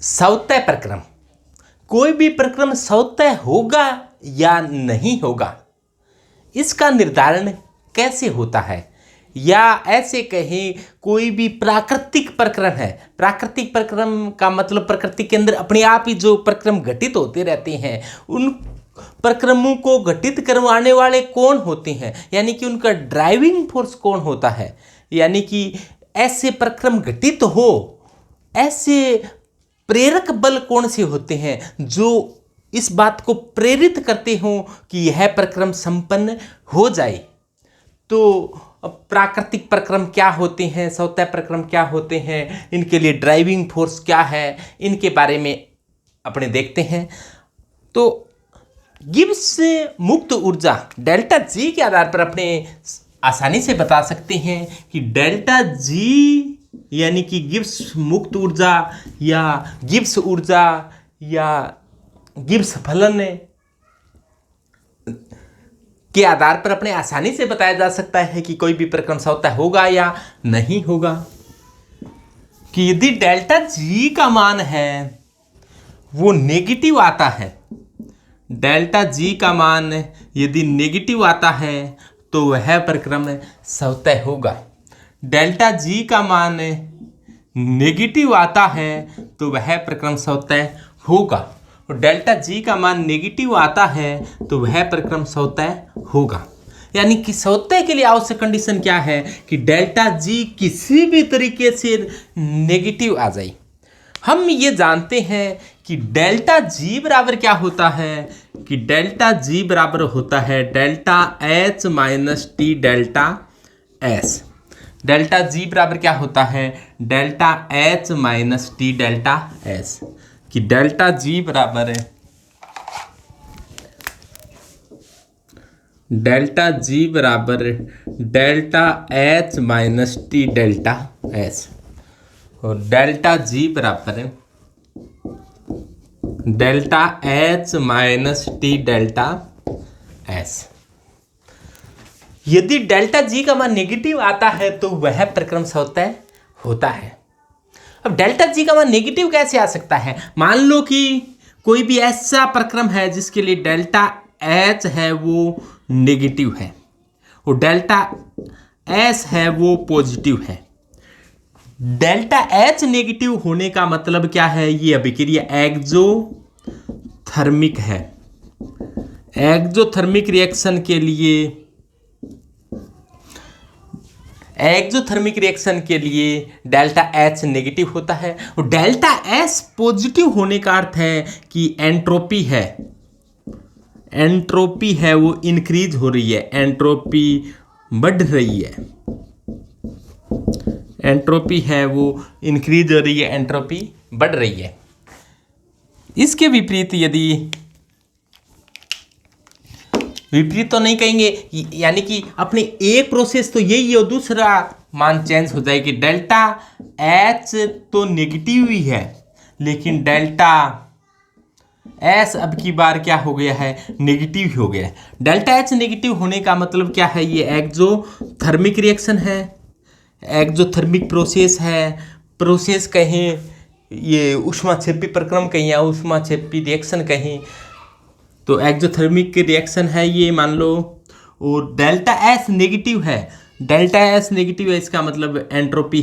सौतेय प्रक्रम। कोई भी प्रक्रम सौतेय होगा या नहीं होगा, इसका निर्धारण कैसे होता है? या ऐसे कहें, कोई भी प्राकृतिक प्रक्रम है। प्राकृतिक प्रक्रम का मतलब प्रकृति के अंदर अपने आप ही जो प्रक्रम घटित होते रहते हैं, उन प्रक्रमों को घटित करवाने वाले कौन होते हैं, यानी कि उनका ड्राइविंग फोर्स कौन होता है। यानी कि ऐसे प्रक्रम घटित हो, ऐसे प्रेरक बल कौन से होते हैं जो इस बात को प्रेरित करते हों कि यह प्रक्रम संपन्न हो जाए। तो प्राकृतिक प्रक्रम क्या होते हैं, सौतेय प्रक्रम क्या होते हैं, इनके लिए ड्राइविंग फोर्स क्या है, इनके बारे में अपने देखते हैं। तो गिब्स मुक्त ऊर्जा डेल्टा जी के आधार पर अपने आसानी से बता सकते हैं कि डेल्टा जी यानी कि गिब्स मुक्त ऊर्जा या गिब्स ऊर्जा या गिब्स फलन के आधार पर अपने आसानी से बताया जा सकता है कि कोई भी प्रक्रम सौतेय होगा या नहीं होगा। कि यदि डेल्टा जी का मान है वो नेगेटिव आता है, डेल्टा जी का मान यदि नेगेटिव आता है तो वह प्रक्रम सौतेय होगा। डेल्टा जी का मान नेगेटिव आता है तो वह प्रक्रम सौतेय होगा। और डेल्टा जी का मान नेगेटिव आता है तो वह प्रक्रम सौतेय होगा। यानी कि सौतेय के लिए आवश्यक कंडीशन क्या है कि डेल्टा जी किसी भी तरीके से नेगेटिव आ जाए। हम ये जानते हैं कि डेल्टा जी बराबर क्या होता है कि डेल्टा जी बराबर होता है delta H minus T delta S. Delta G बराबर क्या होता है delta H minus T delta S. कि डेल्टा जी बराबर है डेल्टा जी बराबर delta H minus T delta S. और डेल्टा जी बराबर है delta H minus T delta S. यदि डेल्टा जी का मान नेगेटिव आता है तो वह प्रक्रम सौतेय होता है। अब डेल्टा जी का मान नेगेटिव कैसे आ सकता है? मान लो कि कोई भी ऐसा प्रक्रम है जिसके लिए डेल्टा एच है वो नेगेटिव है और डेल्टा एस है वो पॉजिटिव है। डेल्टा एच नेगेटिव होने का मतलब क्या है? ये अभिक्रिया एक्जोथर्मिक है। एक्जोथर्मिक रिएक्शन के लिए डेल्टा एच नेगेटिव होता है और डेल्टा एस पॉजिटिव होने का अर्थ है कि एंट्रोपी है वो इंक्रीज हो रही है, एंट्रोपी बढ़ रही है, एंट्रोपी है वो इंक्रीज हो रही है, एंट्रोपी बढ़ रही है। इसके विपरीत विपरीत तो नहीं कहेंगे, यानी कि अपने एक प्रोसेस तो यही है और दूसरा मान चेंज हो जाएगी। डेल्टा एच तो नेगेटिव ही है लेकिन डेल्टा एस अब की बार क्या हो गया है? नेगेटिव ही हो गया है। डेल्टा एच नेगेटिव होने का मतलब क्या है? ये एक्जोथर्मिक रिएक्शन है, एक्जोथर्मिक प्रोसेस है। प्रोसेस कहें, ये ऊष्माक्षेपी प्रक्रम कहें या ऊष्माक्षेपी रिएक्शन कहें, तो एक्जोथर्मिक रिएक्शन है ये मान लो। और डेल्टा एस नेगेटिव है, डेल्टा एस नेगेटिव है, इसका मतलब एंट्रोपी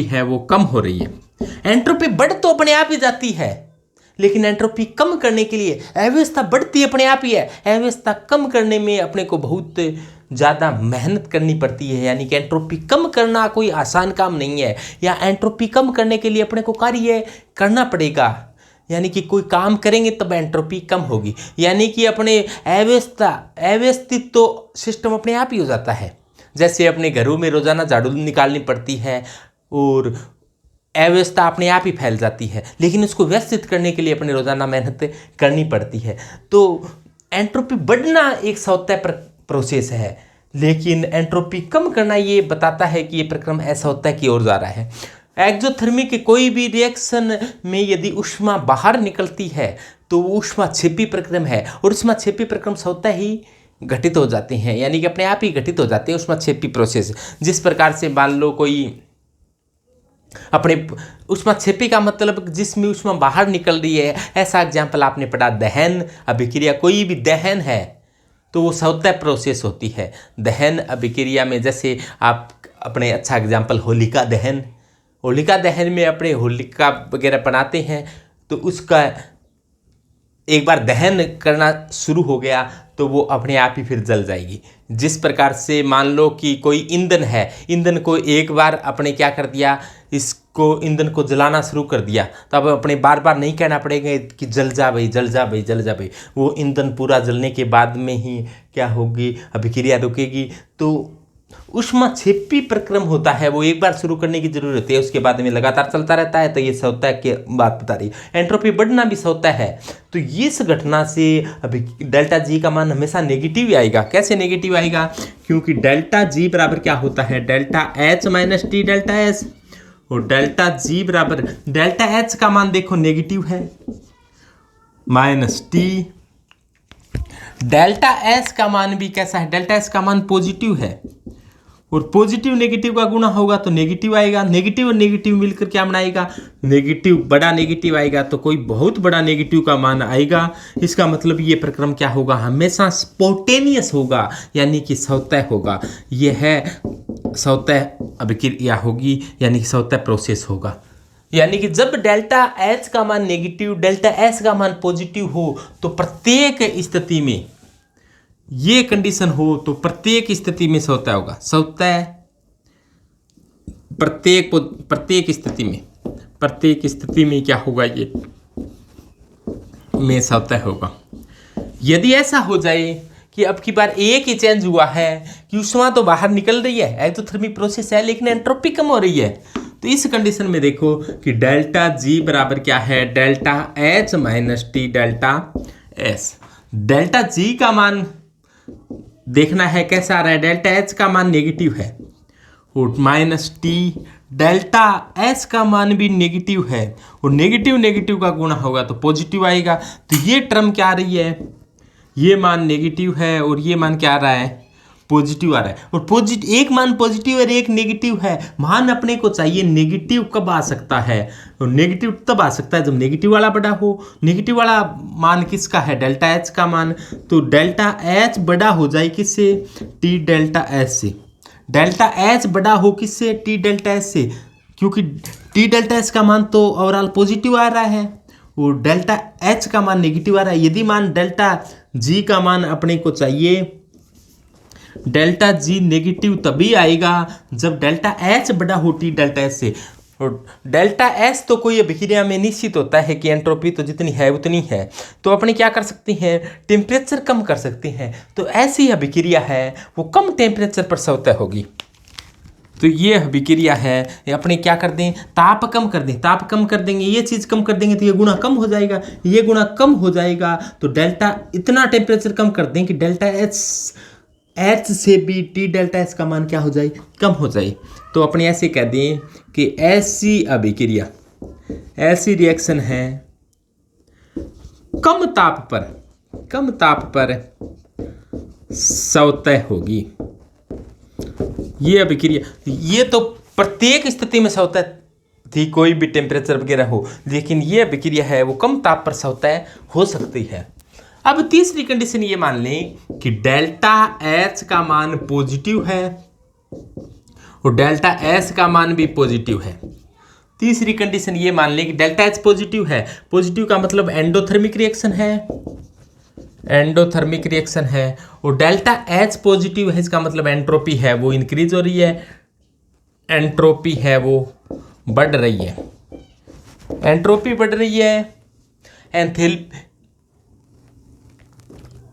है वो कम हो रही है। एंट्रोपी बढ़ तो अपने आप ही जाती है लेकिन एंट्रोपी कम करने के लिए अव्यवस्था बढ़ती अपने आप ही है। अव्यवस्था कम करने में अपने को बहुत ज़्यादा मेहनत करनी पड़ती है। यानी कि एंट्रोपी कम करना कोई आसान काम नहीं है, या एंट्रोपी कम करने के लिए अपने को कार्य करना पड़ेगा। यानी कि कोई काम करेंगे तब एंट्रोपी कम होगी। यानी कि अपने अव्यवस्थित तो सिस्टम अपने आप ही हो जाता है। जैसे अपने घरों में रोजाना झाड़ू निकालनी पड़ती है और अव्यवस्था अपने आप ही फैल जाती है, लेकिन उसको व्यवस्थित करने के लिए अपने रोजाना मेहनत करनी पड़ती है। तो एंट्रोपी बढ़ना एक सौतेय प्रोसेस है, लेकिन एंट्रोपी कम करना ये बताता है कि ये प्रक्रम असौतेय की ओर जा रहा है। एक्जोथर्मिक के कोई भी रिएक्शन में यदि ऊष्मा बाहर निकलती है तो वो ऊष्माक्षेपी प्रक्रम है और ऊष्माक्षेपी प्रक्रम सौतेय ही घटित हो जाते हैं, यानी कि अपने आप ही घटित हो जाते हैं ऊष्माक्षेपी प्रोसेस। जिस प्रकार से मान लो कोई अपने ऊष्माक्षेपी का मतलब जिसमें ऊष्मा बाहर निकल रही है, ऐसा एग्जाम्पल आपने पढ़ा दहन अभिक्रिया। कोई भी दहन है तो वो स्वतः प्रोसेस होती है। दहन अभिक्रिया में जैसे आप अपने अच्छा एग्जाम्पल होलिका दहन, होलिका दहन में अपने होलिका वगैरह बनाते हैं तो उसका एक बार दहन करना शुरू हो गया तो वो अपने आप ही फिर जल जाएगी। जिस प्रकार से मान लो कि कोई ईंधन है, ईंधन को एक बार अपने क्या कर दिया, इसको ईंधन को जलाना शुरू कर दिया तो अब अपने बार बार नहीं कहना पड़ेगा कि जल जा भाई, जल जा भाई, जल जा भाई। वो ईंधन पूरा जलने के बाद में ही क्या होगी, अभिक्रिया रुकेगी। तो ऊष्माक्षेपी प्रक्रम होता है वो एक बार शुरू करने की जरूरत होती है, उसके बाद में लगातार चलता रहता है। तो ये स्वतः की बात बता रही है। एंट्रोपी बढ़ना भी स्वतः है। तो इस घटना से अभी डेल्टा जी का मान हमेशा नेगेटिव ही आएगा। कैसे नेगेटिव आएगा? क्योंकि डेल्टा जी बराबर क्या होता है, delta H minus T delta S. और डेल्टा जी बराबर डेल्टा एच का मान देखो नेगेटिव है माइनस टी, डेल्टा एस का मान भी कैसा है, डेल्टा एस का मान पॉजिटिव है और पॉजिटिव नेगेटिव का गुणा होगा तो नेगेटिव आएगा। नेगेटिव और नेगेटिव मिलकर क्या बनाएगा, नेगेटिव, बड़ा नेगेटिव आएगा तो कोई बहुत बड़ा नेगेटिव का मान आएगा। इसका मतलब ये प्रक्रम क्या होगा, हमेशा स्पॉन्टेनियस होगा, यानी कि स्वतः होगा। यह है स्वतः अभिक्रिया होगी, यानी कि स्वतः प्रोसेस होगा। यानी कि जब डेल्टा एच का मान नेगेटिव, डेल्टा एस का मान पॉजिटिव हो तो प्रत्येक स्थिति में ये कंडीशन हो तो प्रत्येक स्थिति में स्वतः होगा। स्वतः प्रत्येक स्थिति में क्या होगा, ये में स्वतः होगा। यदि ऐसा हो जाए कि अब की बार एक ही चेंज हुआ है कि ऊष्मा तो बाहर निकल रही है, एक्सोथर्मिक प्रोसेस है, लेकिन एंट्रोपी कम हो रही है, तो इस कंडीशन में देखो कि डेल्टा जी बराबर क्या है, delta H minus T delta S. Delta G का मान देखना है कैसा आ रहा है, डेल्टा एच का मान नेगेटिव है और माइनस टी, डेल्टा एस का मान भी नेगेटिव है और नेगेटिव नेगेटिव का गुणा होगा तो पॉजिटिव आएगा। तो ये टर्म क्या आ रही है, ये मान नेगेटिव है और ये मान क्या आ रहा है, पॉजिटिव आ रहा है। और पॉजिटिव, एक मान पॉजिटिव और एक नेगेटिव है। मान अपने को चाहिए नेगेटिव कब आ सकता है, और नेगेटिव तब आ सकता है जब नेगेटिव वाला बड़ा हो। नेगेटिव वाला मान किसका है, डेल्टा एच का मान। तो डेल्टा एच बड़ा हो जाए किससे, टी डेल्टा एच से। डेल्टा एच बड़ा हो किससे, टी डेल्टा एच से, क्योंकि टी डेल्टा एच का मान तो ओवरऑल पॉजिटिव आ रहा है और डेल्टा एच का मान नेगेटिव आ रहा है। यदि मान डेल्टा जी का मान अपने को चाहिए, डेल्टा जी नेगेटिव तभी आएगा जब डेल्टा एच बड़ा हो टी डेल्टा एच से। और डेल्टा एस तो कोई अभिक्रिया में निश्चित होता है कि एंट्रोपी तो जितनी है उतनी है, तो अपने क्या कर सकते हैं, टेम्परेचर कम कर सकते हैं। तो ऐसी अभिक्रिया है वो कम टेम्परेचर पर स्वतः होगी। तो ये अभिक्रिया है, अपने क्या कर दें, ताप कम कर दें, ताप कम कर देंगे, ये चीज़ कम कर देंगे तो ये गुणा कम हो जाएगा, ये गुणा कम हो जाएगा। तो डेल्टा इतना टेम्परेचर कम कर दें कि डेल्टा एच से भी टी डेल्टा एस का मान क्या हो जाए, कम हो जाए। तो अपने ऐसे कह दें कि ऐसी अभिक्रिया, ऐसी रिएक्शन है कम ताप पर स्वतः होगी। ये अभिक्रिया, ये तो प्रत्येक स्थिति में स्वतः थी, कोई भी टेम्परेचर वगैरह हो, लेकिन ये अभिक्रिया है वो कम ताप पर स्वतः हो सकती है। अब तीसरी कंडीशन ये मान लें कि डेल्टा एच का मान पॉजिटिव है और डेल्टा एस का मान भी पॉजिटिव है। तीसरी कंडीशन ये मान लें कि डेल्टा एच पॉजिटिव है। पॉजिटिव का मतलब एंडोथर्मिक रिएक्शन है, एंडोथर्मिक रिएक्शन है। और डेल्टा एच पॉजिटिव है, इसका मतलब एंट्रोपी है वो इंक्रीज हो रही है, एंट्रोपी है वो बढ़ रही है, एंट्रोपी बढ़ रही है।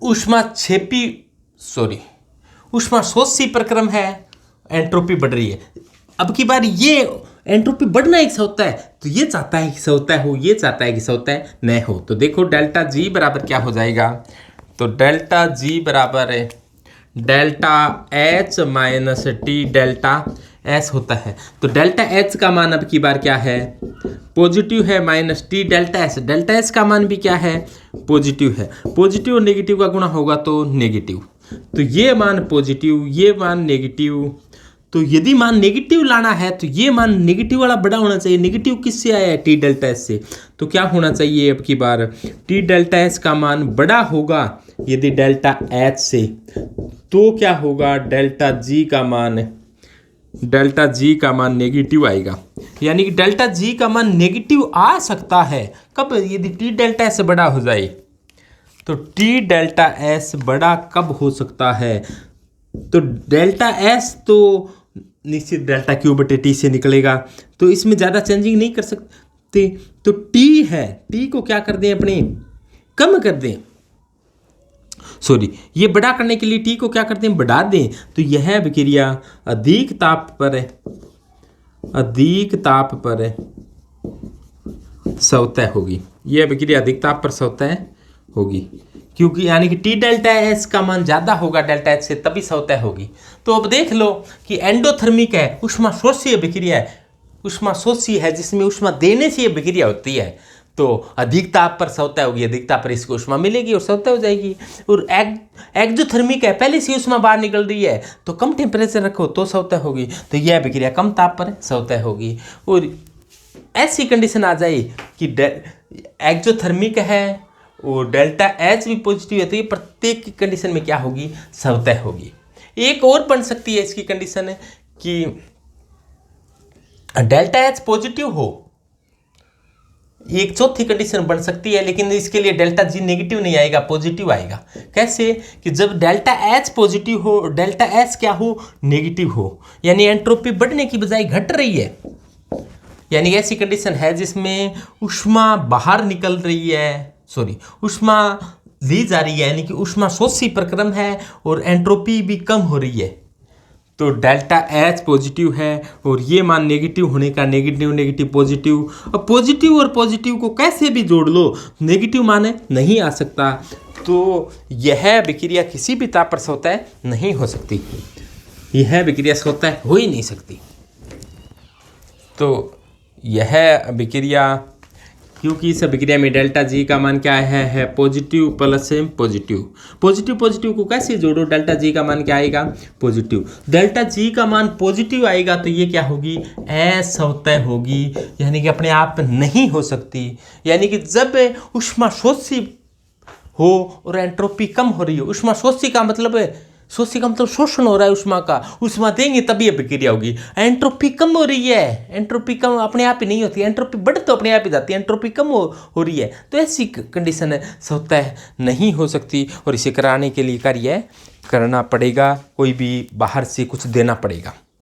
ऊष्मा शोषी प्रक्रम है, एंट्रोपी बढ़ रही है। अब की बार ये एंट्रोपी बढ़ना एक स्वतः है, तो ये चाहता है कि स्वतः हो, ये चाहता है कि स्वतः न हो। तो देखो डेल्टा जी बराबर क्या हो जाएगा, तो डेल्टा जी बराबर है delta H minus T delta S होता है। तो डेल्टा एच का मान अब की बार क्या है, पॉजिटिव है, minus T delta S, delta S का मान भी क्या है, पॉजिटिव है। पॉजिटिव और नेगेटिव का गुणा होगा तो नेगेटिव, तो ये मान पॉजिटिव, ये मान नेगेटिव, तो यदि मान नेगेटिव लाना है तो ये मान नेगेटिव वाला बड़ा होना चाहिए। नेगेटिव किससे आया है? टी डेल्टा एस से। तो क्या होना चाहिए अब की बार? टी डेल्टा एस का मान बड़ा होगा यदि डेल्टा एच से, तो क्या होगा? डेल्टा जी का मान नेगेटिव आएगा। यानी कि डेल्टा जी का मान नेगेटिव आ सकता है कब? यदि टी डेल्टा एस बड़ा हो जाए। तो टी डेल्टा एस बड़ा कब हो सकता है? तो डेल्टा एस तो निश्चित डेल्टा क्यू बटे टी से निकलेगा, तो इसमें ज़्यादा चेंजिंग नहीं कर सकते। तो टी है, टी को क्या कर दें अपने? कम कर दें, सॉरी, ये बड़ा करने के लिए टी को क्या करते हैं? बढ़ा दें। तो यह विक्रिया अधिक ताप पर स्वतः होगी। यह विक्रिया अधिक ताप पर स्वतः होगी, क्योंकि यानी कि टी डेल्टा एस का मान ज़्यादा होगा डेल्टा एच से, तभी स्वतः होगी। तो अब देख लो कि एंडोथर्मिक है, ऊष्माशोषीय विक्रिया है, ऊष्माशोषी है जिसमें ऊष्मा देने से ये विक्रिया होती है। तो अधिक ताप पर स्वतः होगी, अधिक ताप पर इसको ऊष्मा मिलेगी और स्वतः हो जाएगी। और एक्जोथर्मिक है, पहले से ऊष्मा बाहर निकल रही है, तो कम टेम्परेचर रखो तो स्वतः होगी। तो यह विक्रिया कम ताप पर स्वतः होगी। और ऐसी कंडीशन आ जाए कि एक्जोथर्मिक है और डेल्टा एच भी पॉजिटिव है, तो ये प्रत्येक की कंडीशन में क्या होगी? स्वतः होगी। एक और बन सकती है इसकी कंडीशन है कि डेल्टा एच पॉजिटिव हो, एक चौथी कंडीशन बन सकती है, लेकिन इसके लिए डेल्टा जी नेगेटिव नहीं आएगा, पॉजिटिव आएगा। कैसे? कि जब डेल्टा एच पॉजिटिव हो, डेल्टा एच क्या हो? नेगेटिव हो, यानी एंट्रोपी बढ़ने की बजाय घट रही है। यानी ऐसी कंडीशन है जिसमें ऊष्मा बाहर निकल रही है, सॉरी, ऊष्मा ली जा रही है, यानी कि ऊष्माशोषी प्रक्रम है और एंट्रोपी भी कम हो रही है। तो डेल्टा एच पॉजिटिव है और ये मान नेगेटिव होने का नेगेटिव पॉजिटिव। अब पॉजिटिव और पॉजिटिव को कैसे भी जोड़ लो, नेगेटिव मान नहीं आ सकता। तो यह विक्रिया किसी भी ताप पर स्वतः नहीं हो सकती, यह विक्रिया स्वतः हो ही नहीं सकती। तो यह विक्रिया, क्योंकि इस विक्रिया में डेल्टा जी का मान क्या है पॉजिटिव प्लस पॉजिटिव को कैसे जोड़ो? डेल्टा जी का मान क्या आएगा? पॉजिटिव। डेल्टा जी का मान पॉजिटिव आएगा तो ये क्या होगी? अस्वतः होगी, यानी कि अपने आप नहीं हो सकती। यानी कि जब ऊष्माशोषी हो और एंट्रोपी कम हो रही हो, ऊष्माशोषी का मतलब शोषी का मतलब शोषण हो रहा है ऊष्मा का, ऊष्मा देंगे तभी ये विक्रिया होगी। एंट्रोपी कम हो रही है, एंट्रोपी कम अपने आप ही नहीं होती, एंट्रोपी बढ़ तो अपने आप ही जाती है, एंट्रोपी कम हो रही है, तो ऐसी कंडीशन है स्वतः नहीं हो सकती। और इसे कराने के लिए कार्य करना पड़ेगा, कोई भी बाहर से कुछ देना पड़ेगा।